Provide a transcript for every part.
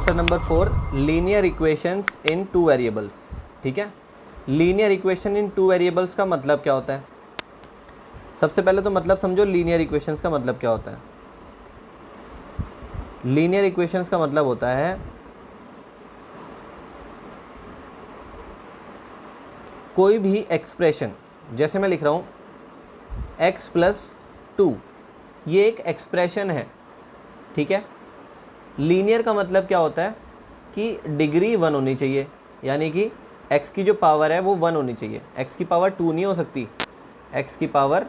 Chapter number 4 linear equations इन two variables. ठीक है, linear equation in two variables का मतलब क्या होता है? सबसे पहले तो मतलब समझो लीनियर इक्वेशंस का मतलब क्या होता है। लीनियर इक्वेशंस का मतलब होता है कोई भी एक्सप्रेशन, जैसे मैं लिख रहा हूँ x प्लस 2, ये एक एक्सप्रेशन है। ठीक है, लीनियर का मतलब क्या होता है कि डिग्री 1 होनी चाहिए, यानी कि x की जो पावर है वो 1 होनी चाहिए। x की पावर 2 नहीं हो सकती, x की पावर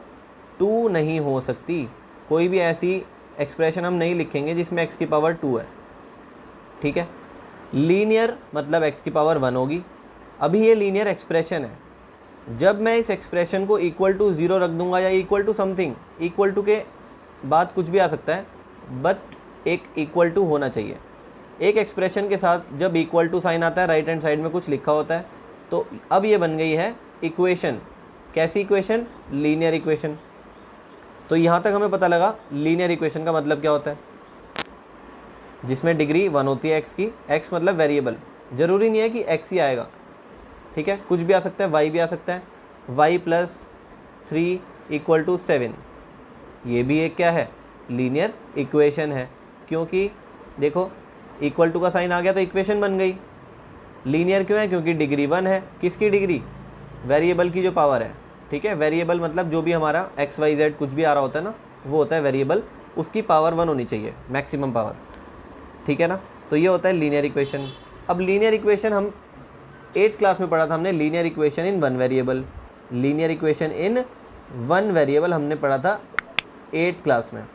2 नहीं हो सकती। कोई भी ऐसी एक्सप्रेशन हम नहीं लिखेंगे जिसमें x की पावर 2 है। ठीक है, लीनियर मतलब x की पावर 1 होगी। अभी ये लीनियर एक्सप्रेशन है। जब मैं इस एक्सप्रेशन को इक्वल टू 0 रख दूंगा या equal to something, equal to के बाद कुछ भी आ सकता है, बट एक इक्वल टू होना चाहिए। एक एक्सप्रेशन के साथ जब इक्वल टू साइन आता है, राइट हैंड साइड में कुछ लिखा होता है, तो अब ये बन गई है इक्वेशन। कैसी इक्वेशन? Linear equation. तो यहाँ तक हमें पता लगा लीनियर इक्वेशन का मतलब क्या होता है, जिसमें डिग्री 1 होती है x की। x मतलब वेरिएबल, ज़रूरी नहीं है कि x ही आएगा। ठीक है, कुछ भी आ सकता है, y भी आ सकता है। y प्लस 3 इक्वल टू 7, ये भी एक क्या है? लीनियर इक्वेशन है। क्योंकि देखो इक्वल टू का साइन आ गया तो इक्वेशन बन गई। लीनियर क्यों है? क्योंकि डिग्री 1 है। किसकी डिग्री? वेरिएबल की जो पावर है। ठीक है, वेरिएबल मतलब जो भी हमारा x y z कुछ भी आ रहा होता है ना, वो होता है वेरिएबल, उसकी पावर 1 होनी चाहिए, मैक्सिमम पावर। ठीक है ना, तो ये होता है लीनियर इक्वेशन। अब लीनियर इक्वेशन हम 8th क्लास में पढ़ा था हमने, linear equation in 1 variable. Linear equation in 1 variable हमने पढ़ा था 8th क्लास में।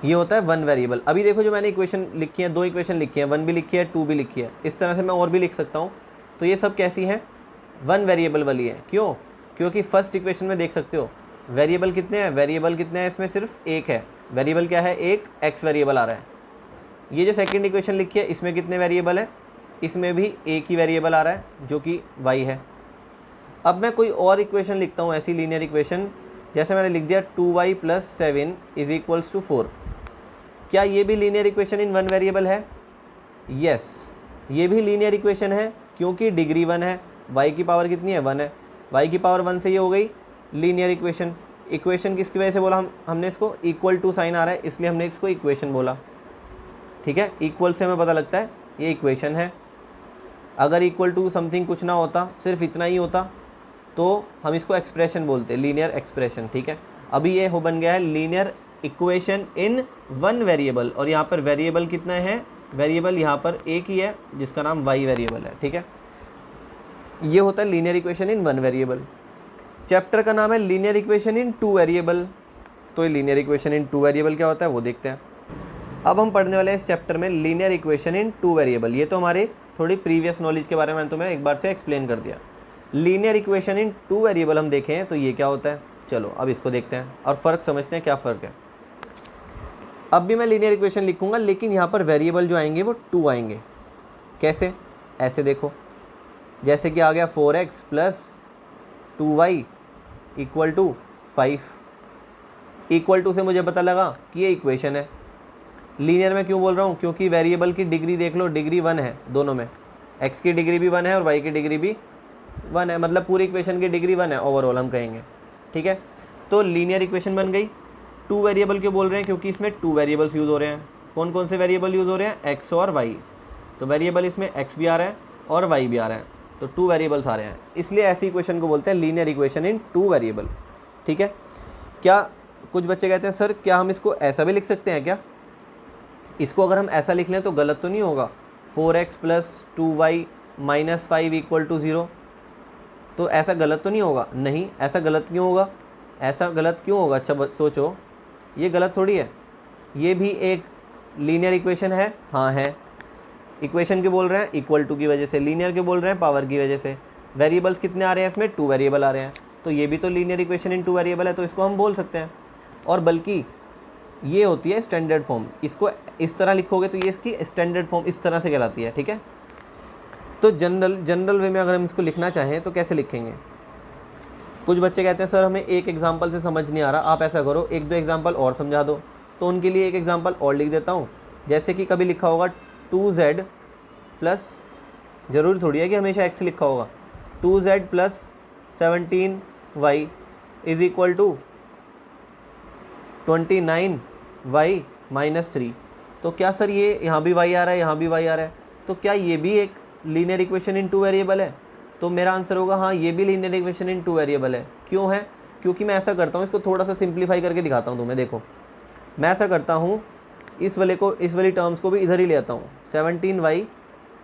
ये होता है 1 वेरिएबल। अभी देखो जो मैंने इक्वेशन लिखी है, 2 इक्वेशन लिखी है, 1 भी लिखी है, 2 भी लिखी है। इस तरह से मैं और भी लिख सकता हूँ। तो ये सब कैसी हैं? 1 वेरिएबल वाली है। क्यों? क्योंकि फर्स्ट इक्वेशन में देख सकते हो वेरिएबल कितने हैं। वेरिएबल कितने हैं? इसमें सिर्फ एक है। वेरिएबल क्या है? एक x वेरिएबल आ रहा है। ये जो सेकेंड इक्वेशन लिखी है, इसमें कितने वेरिएबल है? इसमें भी एक ही वेरिएबल आ रहा है, जो कि y है। अब मैं कोई और इक्वेशन लिखता हूँ, ऐसी लीनियर इक्वेशन, जैसे मैंने लिख दिया 2y plus 7 is equals to 4। क्या ये भी लीनियर इक्वेशन इन 1 वेरिएबल है? यस, ये भी लीनियर इक्वेशन है, क्योंकि डिग्री 1 है। y की पावर कितनी है? 1 है। y की पावर 1 से ये हो गई लीनियर इक्वेशन। इक्वेशन किसकी वजह से बोला हमने इसको? इक्वल टू साइन आ रहा है, इसलिए हमने इसको इक्वेशन बोला। ठीक है, इक्वल से हमें पता लगता है ये इक्वेशन है। अगर इक्वल टू समथिंग कुछ ना होता, सिर्फ इतना ही होता, तो हम इसको एक्सप्रेशन बोलते, लीनियर एक्सप्रेशन। ठीक है, अभी ये हो बन गया है लीनियर इक्वेशन इन 1 वेरिएबल। और यहाँ पर वेरिएबल कितना है? वेरिएबल यहाँ पर एक ही है, जिसका नाम y वेरिएबल है। ठीक है, ये होता है linear equation in 1 variable. Chapter का नाम है लीनियर इक्वेशन इन 2 वेरिएबल। तो ये लीनियर इक्वेशन इन 2 वेरिएबल क्या होता है वो देखते हैं। अब हम पढ़ने वाले हैं इस चैप्टर में लीनियर इक्वेशन इन 2 वेरिएबल। ये तो हमारे थोड़ी प्रीवियस नॉलेज के बारे में तुम्हें एक बार से एक्सप्लेन कर दिया। लीनियर इक्वेशन इन 2 वेरिएबल हम देखें तो ये क्या होता है। चलो अब इसको देखते हैं और फ़र्क समझते हैं, क्या फ़र्क है। अब भी मैं लीनियर इक्वेशन लिखूंगा, लेकिन यहाँ पर वेरिएबल जो आएंगे वो 2 आएंगे। कैसे? ऐसे देखो, जैसे कि आ गया 4x plus 2y equal to 5। Equal to से मुझे पता लगा कि ये इक्वेशन है। लीनियर में क्यों बोल रहा हूँ? क्योंकि वेरिएबल की डिग्री देख लो, डिग्री 1 है दोनों में। x की डिग्री भी 1 है और y की डिग्री भी 1 है, मतलब पूरी इक्वेशन की डिग्री 1 है ओवरऑल हम कहेंगे। ठीक है, तो लीनियर इक्वेशन बन गई। 2 वेरिएबल क्यों बोल रहे हैं? क्योंकि इसमें 2 वेरिएबल्स यूज़ हो रहे हैं। कौन कौन से वेरिएबल यूज़ हो रहे हैं? x और y। तो वेरिएबल इसमें x भी आ रहा है और y भी आ रहा है, तो 2 वेरिएबल्स आ रहे हैं, इसलिए ऐसी इक्वेशन को बोलते हैं लीनियर इक्वेशन इन 2 वेरिएबल। ठीक है, क्या कुछ बच्चे कहते हैं सर क्या हम इसको ऐसा भी लिख सकते हैं क्या? इसको अगर हम ऐसा लिख लें तो गलत तो नहीं होगा? 4x plus 2y minus 5 equal to 0, तो ऐसा गलत तो नहीं होगा? नहीं, ऐसा गलत क्यों होगा? ऐसा गलत क्यों होगा? अच्छा सोचो, ये गलत थोड़ी है, ये भी एक लीनियर इक्वेशन है। हाँ है। इक्वेशन क्यों बोल रहे हैं? इक्वल टू की वजह से। लीनियर क्यों बोल रहे हैं? पावर की वजह से। वेरिएबल्स कितने आ रहे हैं इसमें? 2 वेरिएबल आ रहे हैं, तो ये भी तो लीनियर इक्वेशन इन 2 वेरिएबल है, तो इसको हम बोल सकते हैं। और बल्कि ये होती है स्टैंडर्ड फॉर्म, इसको इस तरह लिखोगे तो ये इसकी स्टैंडर्ड फॉर्म इस तरह से कहलाती है। ठीक है, तो जनरल वे में अगर हम इसको लिखना चाहें तो कैसे लिखेंगे? कुछ बच्चे कहते हैं सर हमें एक एग्जांपल से समझ नहीं आ रहा, आप ऐसा करो 1-2 एग्जांपल और समझा दो। तो उनके लिए एक एग्जांपल और लिख देता हूँ। जैसे कि कभी लिखा होगा 2z प्लस, ज़रूरी थोड़ी है कि हमेशा x लिखा होगा, 2z plus 17y is equal to 29y minus 3। तो क्या सर ये यहाँ भी y आ रहा है, यहाँ भी y आ रहा है, तो क्या ये भी एक लीनियर इक्वेशन इन 2 वेरिएबल है? तो मेरा आंसर होगा हाँ, ये भी लीनियर इक्वेशन इन 2 वेरिएबल है। क्यों है? क्योंकि मैं ऐसा करता हूँ, इसको थोड़ा सा सिंप्लीफाई करके दिखाता हूँ तुम्हें। देखो मैं ऐसा करता हूँ, इस वाली टर्म्स को भी इधर ही ले आता हूँ। 17y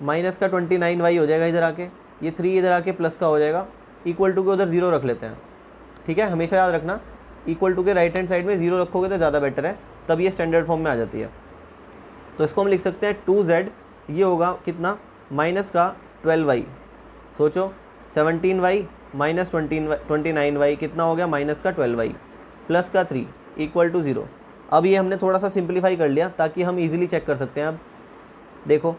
माइनस का 29y हो जाएगा इधर आके, ये 3 इधर आके प्लस का हो जाएगा, इक्वल टू के उधर 0 रख लेते हैं। ठीक है, हमेशा याद रखना इक्वल टू के राइट हैंड साइड में 0 रखोगे तो ज़्यादा बेटर है, तब ये स्टैंडर्ड फॉर्म में आ जाती है। तो इसको हम लिख सकते हैं 2z, ये होगा कितना, माइनस का 12y। सोचो 17y माइनस 29y कितना हो गया, माइनस का 12y प्लस का 3 इक्वल टू 0। अब ये हमने थोड़ा सा सिंप्लीफाई कर लिया ताकि हम इजीली चेक कर सकते हैं। अब देखो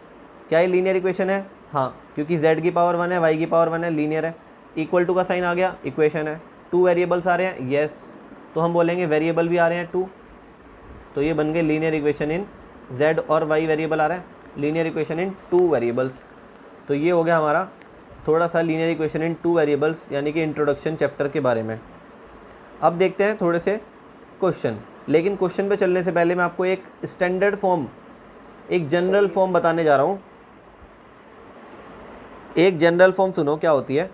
क्या ये लीनियर इक्वेशन है? हाँ, क्योंकि z की पावर 1 है, y की पावर 1 है, लीनियर है। इक्वल टू का साइन आ गया, इक्वेशन है। 2 वेरिएबल्स आ रहे हैं, यस, तो हम बोलेंगे वेरिएबल भी आ रहे हैं 2, तो ये बन गए लीनियर इक्वेशन इन z और y वेरिएबल आ रहा है, लीनियर इक्वेशन इन 2 वेरिएबल्स। तो ये हो गया हमारा थोड़ा सा लीनियर इक्वेशन इन 2 वेरिएबल्स, यानी कि इंट्रोडक्शन चैप्टर के बारे में। अब देखते हैं थोड़े से क्वेश्चन, लेकिन क्वेश्चन पे चलने से पहले मैं आपको एक स्टैंडर्ड फॉर्म, एक जनरल फॉर्म बताने जा रहा हूँ। एक जनरल फॉर्म सुनो क्या होती है।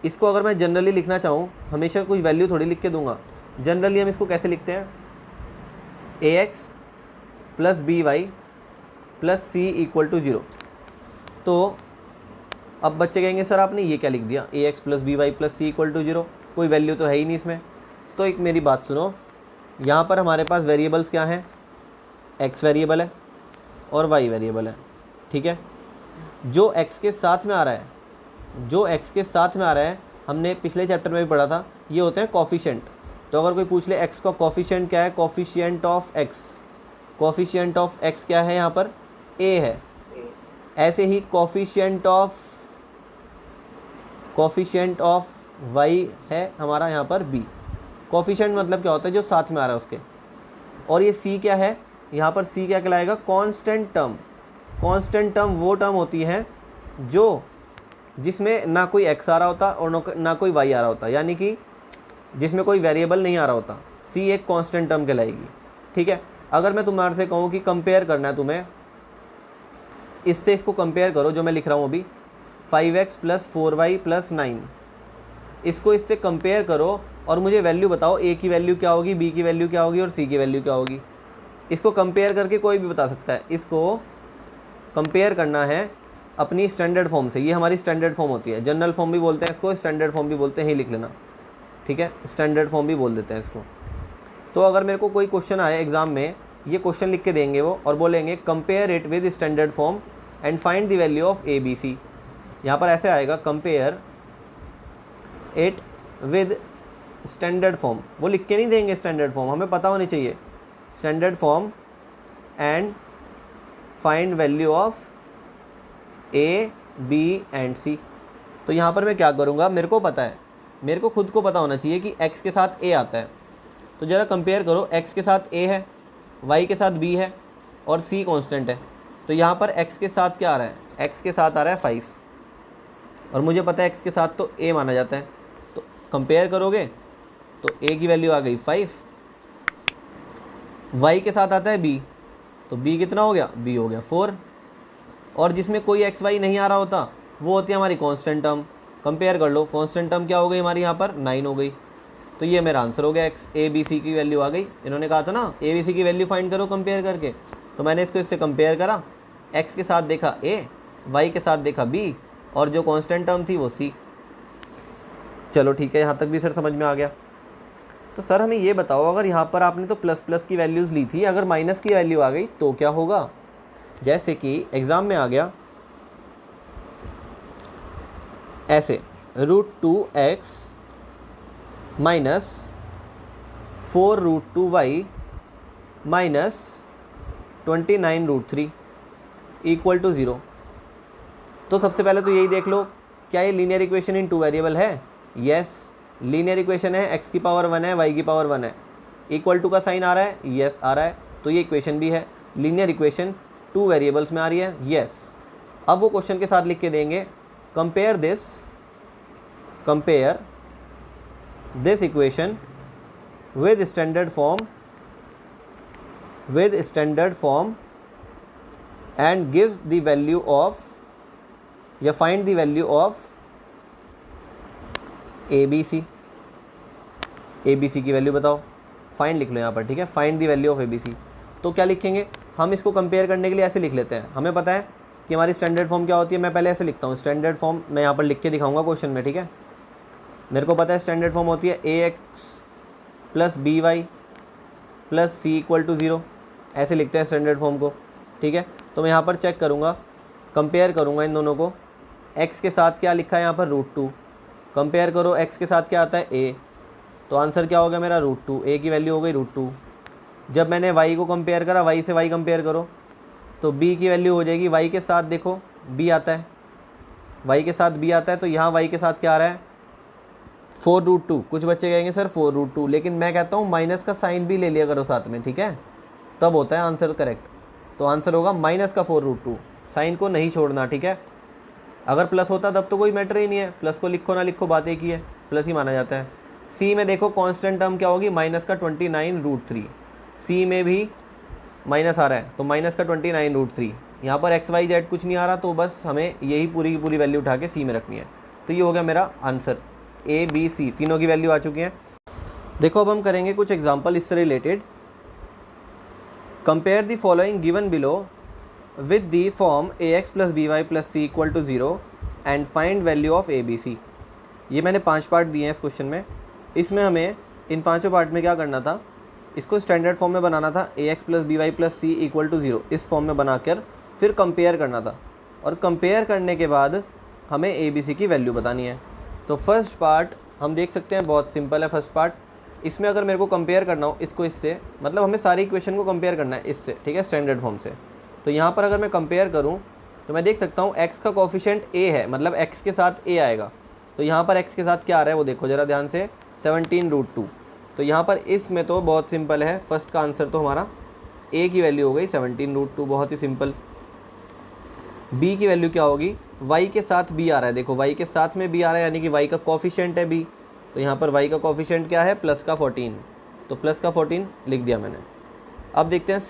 इसको अगर मैं जनरली लिखना चाहूँ, हमेशा कोई वैल्यू थोड़ी लिख के दूंगा। जनरली हम इसको कैसे लिखते हैं, ax plus by plus c equal to 0। तो अब बच्चे कहेंगे सर आपने ये क्या लिख दिया, ax plus by plus c equal to 0, कोई वैल्यू तो है ही नहीं इसमें। तो एक मेरी बात सुनो, यहाँ पर हमारे पास वेरिएबल्स क्या हैं, x वेरिएबल है और y वेरिएबल है। ठीक है, जो x के साथ में आ रहा है, जो x के साथ में आ रहा है, हमने पिछले चैप्टर में भी पढ़ा था, ये होते हैं कोफिशिएंट। तो अगर कोई पूछ ले x का कोफिशिएंट क्या है, coefficient of x, coefficient of x क्या है, यहाँ पर a है। ऐसे ही कोफिशिएंट ऑफ y है हमारा यहाँ पर b। कोफिशिएंट मतलब क्या होता है, जो साथ में आ रहा है उसके। और ये c क्या है, यहाँ पर c क्या कहलाएगा, कांस्टेंट टर्म। कांस्टेंट टर्म वो टर्म होती है जो जिसमें ना कोई x आ रहा होता और ना कोई y आ रहा होता, यानी कि जिसमें कोई वेरिएबल नहीं आ रहा होता। c एक कांस्टेंट टर्म कहलाएगी। ठीक है, अगर मैं तुम्हारे से कहूँ कि कंपेयर करना है तुम्हें, इससे इसको कंपेयर करो जो मैं लिख रहा हूँ अभी, 5x प्लस 4y प्लस 9, इसको इससे कंपेयर करो और मुझे वैल्यू बताओ, a की वैल्यू क्या होगी, b की वैल्यू क्या होगी और c की वैल्यू क्या होगी। इसको कंपेयर करके कोई भी बता सकता है। इसको कंपेयर करना है अपनी स्टैंडर्ड फॉर्म से। ये हमारी स्टैंडर्ड फॉर्म होती है, जनरल फॉर्म भी बोलते हैं इसको, स्टैंडर्ड फॉर्म भी बोलते हैं, ही लिख लेना। ठीक है, स्टैंडर्ड फॉर्म भी बोल देते हैं इसको। तो अगर मेरे को कोई क्वेश्चन आए एग्जाम में, ये क्वेश्चन लिख के देंगे वो और बोलेंगे compare it with standard form and find the value of A b c. यहाँ पर ऐसे आएगा, compare it with standard form. वो लिख के नहीं देंगे स्टैंडर्ड फॉर्म, हमें पता होनी चाहिए standard form and find value of A B and C. तो यहाँ पर मैं क्या करूँगा, मेरे को पता है, मेरे को खुद को पता होना चाहिए कि x के साथ a आता है। तो ज़रा कंपेयर करो, x के साथ a है, y के साथ b है और c कांस्टेंट है। तो यहाँ पर x के साथ क्या आ रहा है, x के साथ आ रहा है 5 और मुझे पता है x के साथ तो a माना जाता है। तो कंपेयर करोगे तो a की वैल्यू आ गई 5, y के साथ आता है b, तो b कितना हो गया, b हो गया 4। और जिसमें कोई एक्स वाई नहीं आ रहा होता वो होती है हमारी कांस्टेंट टर्म। कंपेयर कर लो, कांस्टेंट टर्म क्या हो गई हमारी यहाँ पर, 9 हो गई। तो ये मेरा आंसर हो गया, एक्स ए बी सी की वैल्यू आ गई। इन्होंने कहा था ना ए बी सी की वैल्यू फाइंड करो कंपेयर करके, तो मैंने इसको इससे कंपेयर करा, एक्स के साथ देखा ए, वाई के साथ देखा बी और जो कांस्टेंट टर्म थी वो सी। चलो ठीक है, यहाँ तक भी सर समझ में आ गया। तो सर हमें ये बताओ, अगर यहाँ पर आपने तो प्लस प्लस की वैल्यूज़ ली थी, अगर माइनस की वैल्यू आ गई तो क्या होगा। जैसे कि एग्ज़ाम में आ गया ऐसे, √2x minus 4√2y minus 29√3 equal to 0। तो सबसे पहले तो यही देख लो, क्या ये लीनियर इक्वेशन इन 2 वेरिएबल है। यस, लीनियर इक्वेशन है, x की पावर 1 है, y की पावर 1 है। इक्वल टू का साइन आ रहा है, यस आ रहा है, तो ये इक्वेशन भी है। लीनियर इक्वेशन 2 वेरिएबल्स में आ रही है, यस। अब वो क्वेश्चन के साथ लिख के देंगे compare this equation with standard form and give the value of या find the value of ABC की वैल्यू बताओ, फाइंड लिख लो यहाँ पर, ठीक है, find the value of ABC। तो क्या लिखेंगे हम, इसको कंपेयर करने के लिए ऐसे लिख लेते हैं। हमें पता है कि हमारी स्टैंडर्ड फॉर्म क्या होती है, मैं पहले ऐसे लिखता हूँ स्टैंडर्ड फॉर्म, मैं यहाँ पर लिख के दिखाऊंगा क्वेश्चन में, ठीक है। मेरे को पता है स्टैंडर्ड फॉर्म होती है AX + BY + C = 0, ऐसे लिखते हैं स्टैंडर्ड फॉर्म को, ठीक है। तो मैं यहाँ पर चेक करूँगा, कंपेयर करूँगा इन दोनों को। x के साथ क्या लिखा है यहाँ पर √2, कंपेयर करो x के साथ क्या आता है a, तो आंसर क्या होगा मेरा √2, a की वैल्यू हो गई √2। जब मैंने y को कंपेयर करा, y से y कंपेयर करो तो b की वैल्यू हो जाएगी, y के साथ देखो b आता है, y के साथ b आता है, तो यहाँ y के साथ क्या आ रहा है 4√2। कुछ बच्चे कहेंगे सर 4√2, लेकिन मैं कहता हूँ माइनस का साइन भी ले लिया करो साथ में, ठीक है, तब होता है आंसर करेक्ट। तो आंसर होगा -4√2, साइन को नहीं छोड़ना, ठीक है। अगर प्लस होता तब तो कोई मैटर ही नहीं है, प्लस को लिखो ना लिखो बात एक ही है, प्लस ही माना जाता है। सी में देखो कांस्टेंट टर्म क्या होगी, -29√3, सी में भी माइनस आ रहा है तो -29√3। यहाँ पर XYZ कुछ नहीं आ रहा, तो बस हमें यही पूरी की पूरी वैल्यू उठा के सी में रखनी है। तो ये हो गया मेरा आंसर, ABC तीनों की वैल्यू आ चुकी है। देखो अब हम करेंगे कुछ एग्जाम्पल इससे related. Compare the following given below with the form AX + BY + C = 0 and find value of ABC। ये मैंने 5 पार्ट दिए हैं इस क्वेश्चन में। इसमें हमें इन पांचों पार्ट में क्या करना था, इसको स्टैंडर्ड फॉर्म में बनाना था, AX + BY + C = 0 इस फॉर्म में बनाकर फिर कंपेयर करना था, और कंपेयर करने के बाद हमें ABC की वैल्यू बतानी है। तो फर्स्ट पार्ट हम देख सकते हैं, बहुत सिंपल है फर्स्ट पार्ट। इसमें अगर मेरे को कंपेयर करना हो इसको इससे, मतलब हमें सारी इक्वेशन को कंपेयर करना है इससे, ठीक है, स्टैंडर्ड फॉर्म से। तो यहाँ पर अगर मैं कंपेयर करूँ तो मैं देख सकता हूँ x का कोफिशिएंट a है, मतलब x के साथ a आएगा। तो यहाँ पर x के साथ क्या आ रहा है वो देखो ज़रा ध्यान से, 17√2। तो यहाँ पर इसमें तो बहुत सिंपल है, फर्स्ट का आंसर तो हमारा a की वैल्यू हो गई 17√2, बहुत ही सिंपल। b की वैल्यू क्या होगी, y के साथ b आ रहा है, देखो y के साथ में b आ रहा है, यानी कि y का कोफिशिएंट है b। तो यहाँ पर y का कोफिशिएंट क्या है, +14, तो +14 लिख दिया मैंने। अब देखते हैं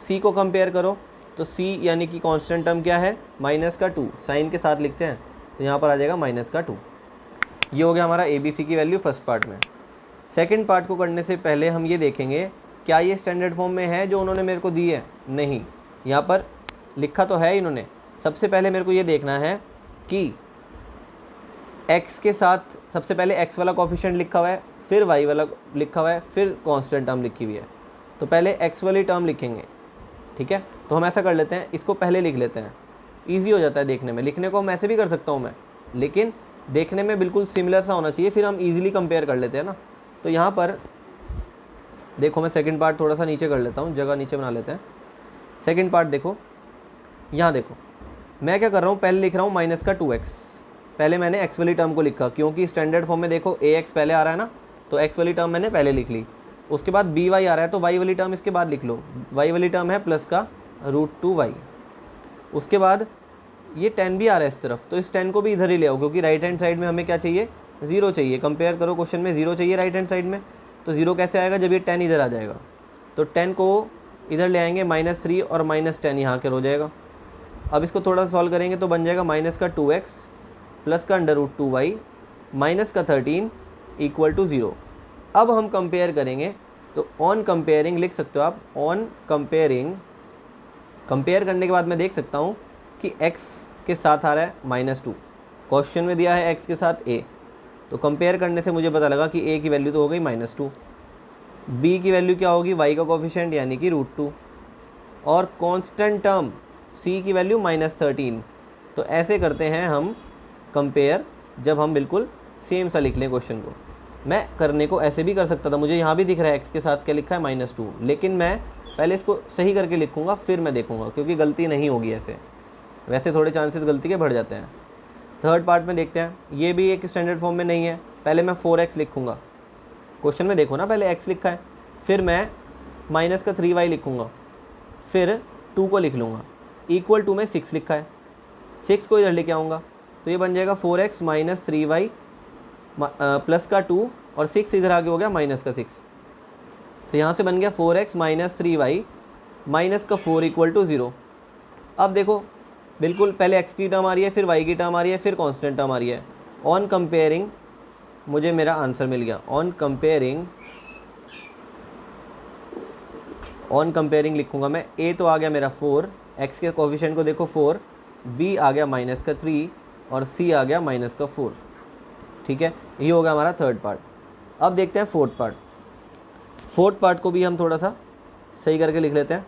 c को कंपेयर करो, तो c यानी कि कांस्टेंट टर्म क्या है, -2, साइन के साथ लिखते हैं, तो यहाँ पर आ जाएगा -2। ये हो गया हमारा ABC की वैल्यू फर्स्ट पार्ट में। सेकंड पार्ट को करने से पहले हम ये देखेंगे क्या ये स्टैंडर्ड फॉर्म में है जो उन्होंने मेरे को दी है, नहीं, यहाँ पर लिखा तो है इन्होंने। सबसे पहले मेरे को ये देखना है कि x के साथ सबसे पहले x वाला कोफिशिएंट लिखा हुआ है, फिर y वाला लिखा हुआ है, फिर कांस्टेंट टर्म लिखी हुई है। तो पहले x वाली टर्म लिखेंगे, ठीक है। तो हम ऐसा कर लेते हैं, इसको पहले लिख लेते हैं, ईजी हो जाता है देखने में। लिखने को हम ऐसे भी कर सकता हूँ मैं, लेकिन देखने में बिल्कुल सिमिलर सा होना चाहिए, फिर हम ईजिली कंपेयर कर लेते हैं ना। तो यहाँ पर देखो मैं सेकंड पार्ट थोड़ा सा नीचे कर लेता हूँ, जगह नीचे बना लेते हैं। सेकंड पार्ट देखो, यहाँ देखो मैं क्या कर रहा हूँ, पहले लिख रहा हूँ -2x। पहले मैंने x वाली टर्म को लिखा, क्योंकि स्टैंडर्ड फॉर्म में देखो AX पहले आ रहा है ना, तो x वाली टर्म मैंने पहले लिख ली। उसके बाद BY आ रहा है, तो y वाली टर्म इसके बाद लिख लो। y वाली टर्म है +√2y। उसके बाद ये 10 भी आ रहा है इस तरफ, तो इस 10 को भी इधर ही ले आओ, क्योंकि राइट हैंड साइड में हमें क्या चाहिए, 0 चाहिए। कंपेयर करो, क्वेश्चन में 0 चाहिए राइट हैंड साइड में, तो 0 कैसे आएगा, जब ये 10 इधर आ जाएगा। तो 10 को इधर ले आएंगे, -3 और -10 यहाँ के हो जाएगा। अब इसको थोड़ा सॉल्व करेंगे तो बन जाएगा -2x +√2y -13 = 0। अब हम कंपेयर करेंगे, तो ऑन कंपेयरिंग लिख सकते हो आप, ऑन कंपेयरिंग। कंपेयर करने के बाद मैं देख सकता हूँ कि x के साथ आ रहा है -2, क्वेश्चन में दिया है x के साथ a, तो कंपेयर करने से मुझे पता लगा कि a की वैल्यू तो हो गई -2, b की वैल्यू क्या होगी, y का कोफिशिएंट यानी कि √2, और कांस्टेंट टर्म c की वैल्यू -13। तो ऐसे करते हैं हम कंपेयर, जब हम बिल्कुल सेम सा लिख लें क्वेश्चन को। मैं करने को ऐसे भी कर सकता था, मुझे यहाँ भी दिख रहा है x के साथ क्या लिखा है -2, लेकिन मैं पहले इसको सही करके लिखूँगा फिर मैं देखूँगा, क्योंकि गलती नहीं होगी ऐसे, वैसे थोड़े चांसेस गलती के बढ़ जाते हैं। थर्ड पार्ट में देखते हैं, ये भी एक स्टैंडर्ड फॉर्म में नहीं है। पहले मैं 4x लिखूँगा, क्वेश्चन में देखो ना पहले x लिखा है, फिर मैं -3y लिखूँगा, फिर 2 को लिख लूँगा, इक्वल टू में 6 लिखा है, 6 को इधर लेके आऊँगा तो ये बन जाएगा 4x माइनस 3y प्लस का 2 और 6 इधर आगे हो गया माइनस का 6। तो यहाँ से बन गया 4x माइनस 3y माइनस का 4 इक्वल टू 0। अब देखो बिल्कुल पहले x की टर्म आ रही है, फिर y की टर्म आ रही है, फिर कांस्टेंट टर्म आ रही है। ऑन कंपेयरिंग मुझे मेरा आंसर मिल गया। ऑन कंपेयरिंग लिखूंगा मैं। a तो आ गया मेरा 4, x के कोफिशिएंट को देखो 4, b आ गया माइनस का 3 और c आ गया माइनस का 4। ठीक है, ये हो गया हमारा थर्ड पार्ट। अब देखते हैं फोर्थ पार्ट। फोर्थ पार्ट को भी हम थोड़ा सा सही करके लिख लेते हैं।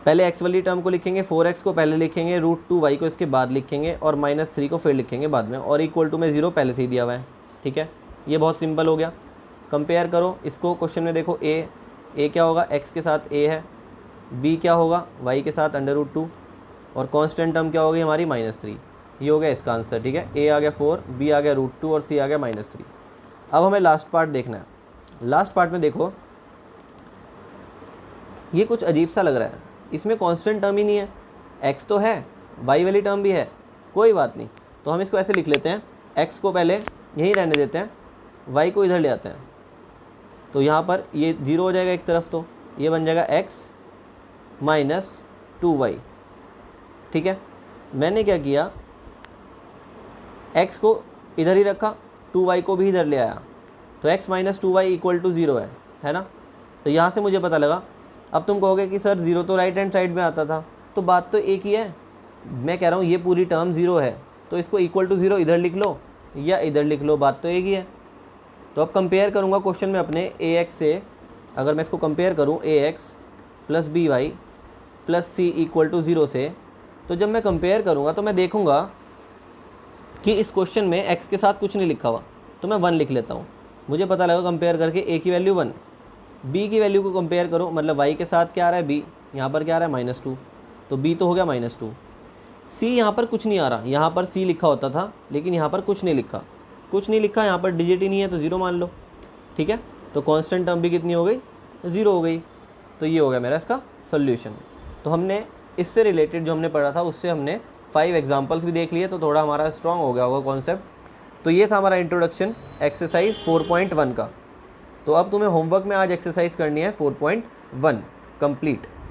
पहले x वाली टर्म को लिखेंगे, 4x को पहले लिखेंगे, √2y को इसके बाद लिखेंगे और -3 को फिर लिखेंगे बाद में, और इक्वल टू में 0 पहले से ही दिया हुआ है। ठीक है, ये बहुत सिंपल हो गया। कंपेयर करो इसको, क्वेश्चन में देखो a क्या होगा, x के साथ a है, b क्या होगा, y के साथ √2 और कांस्टेंट टर्म क्या होगी हमारी -3। ये हो गया इसका आंसर। ठीक है, a आ गया 4, b आ गया √2 और c आ गया -3। अब हमें लास्ट पार्ट देखना है। लास्ट पार्ट में देखो ये कुछ अजीब सा लग रहा है, इसमें कांस्टेंट टर्म ही नहीं है, x तो है, y वाली टर्म भी है, कोई बात नहीं। तो हम इसको ऐसे लिख लेते हैं, x को पहले यहीं रहने देते हैं, y को इधर ले आते हैं। तो यहाँ पर ये 0 हो जाएगा एक तरफ, तो ये बन जाएगा x माइनस 2y। ठीक है, मैंने क्या किया, x को इधर ही रखा, 2y को भी इधर ले आया, तो x minus 2y equal to 0 है ना। तो यहाँ से मुझे पता लगा। अब तुम कहोगे कि सर 0 तो राइट हैंड साइड में आता था, तो बात तो एक ही है। मैं कह रहा हूँ ये पूरी टर्म 0 है, तो इसको इक्वल टू 0 इधर लिख लो या इधर लिख लो, बात तो एक ही है। तो अब कंपेयर करूँगा क्वेश्चन में अपने ax से, अगर मैं इसको कंपेयर करूँ ax plus by plus c equal to 0 से, तो जब मैं कंपेयर करूँगा तो मैं देखूँगा कि इस क्वेश्चन में x के साथ कुछ नहीं लिखा हुआ, तो मैं 1 लिख लेता हूँ। मुझे पता लगा कंपेयर करके a की वैल्यू 1, b की वैल्यू को कंपेयर करो, मतलब y के साथ क्या आ रहा है b, यहाँ पर क्या आ रहा है -2, तो b तो हो गया -2। c यहाँ पर कुछ नहीं आ रहा, यहाँ पर c लिखा होता था लेकिन यहाँ पर कुछ नहीं लिखा, यहाँ पर डिजिट ही नहीं है तो 0 मान लो। ठीक है, तो कांस्टेंट टर्म भी कितनी हो गई, 0 हो गई। तो ये हो गया मेरा इसका सोल्यूशन। तो हमने इससे रिलेटेड जो हमने पढ़ा था उससे हमने 5 एग्जाम्पल्स भी देख लिए, तो थोड़ा हमारा स्ट्रॉन्ग हो गया होगा कॉन्सेप्ट। तो ये था हमारा इंट्रोडक्शन एक्सरसाइज 4.1 का। तो अब तुम्हें होमवर्क में आज एक्सरसाइज करनी है 4.1 कंप्लीट।